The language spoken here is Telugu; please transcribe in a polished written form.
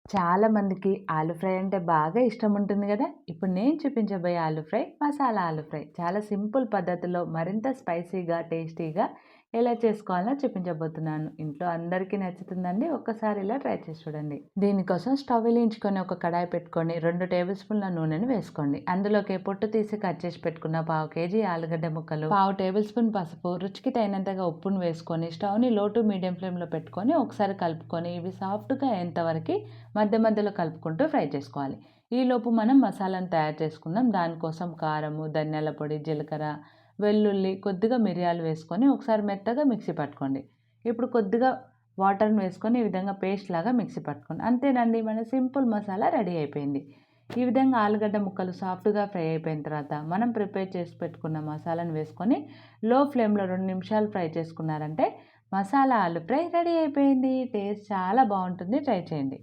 చాలా మందికి ఆలు ఫ్రై అంటే బాగా ఇష్టం ఉంటుంది కదా! ఇప్పుడు నేను చూపించబోయే ఆలు ఫ్రై మసాలా ఆలు ఫ్రై. చాలా సింపుల్ పద్ధతిలో మరింత స్పైసీగా, టేస్టీగా ఎలా చేసుకోవాలో చూపించబోతున్నాను. ఇంట్లో అందరికీ నచ్చుతుందండి. ఒక్కసారి ఇలా ట్రై చేసి చూడండి. దీనికోసం స్టవ్ వెలిగించుకొని ఒక కడాయి పెట్టుకొని 2 టేబుల్ స్పూన్ల నూనెను వేసుకోండి. అందులోకి పొట్టు తీసి కట్ చేసి పెట్టుకున్న పావు కేజీ ఆలుగడ్డ ముక్కలు, పావు టేబుల్ స్పూన్ పసుపు, రుచికి తగినంతగా ఉప్పును వేసుకొని స్టవ్‌ని లో టు మీడియం ఫ్లేమ్‌లో పెట్టుకొని ఒకసారి కలుపుకొని ఇవి సాఫ్ట్‌గా అయ్యేంతవరకు మధ్య మధ్యలో కలుపుకుంటూ ఫ్రై చేసుకోవాలి. ఈలోపు మనం మసాలాను తయారు చేసుకుందాం. దానికోసం కారము, ధనియాల పొడి, జీలకర్ర, వెల్లుల్లి, కొద్దిగా మిరియాలు వేసుకొని ఒకసారి మెత్తగా మిక్సీ పట్టుకోండి. ఇప్పుడు కొద్దిగా వాటర్‌ని వేసుకొని ఈ విధంగా పేస్ట్ లాగా మిక్సీ పట్టుకోండి. అంతేనండి, మన సింపుల్ మసాలా రెడీ అయిపోయింది. ఈ విధంగా ఆలుగడ్డ ముక్కలు సాఫ్ట్‌గా ఫ్రై అయిపోయిన తర్వాత మనం ప్రిపేర్ చేసి పెట్టుకున్న మసాలాను వేసుకొని లో ఫ్లేమ్‌లో 2 నిమిషాలు ఫ్రై చేసుకున్నారంటే మసాలా ఆలు ఫ్రై రెడీ అయిపోయింది. టేస్ట్ చాలా బావుంటుంది. ట్రై చేయండి.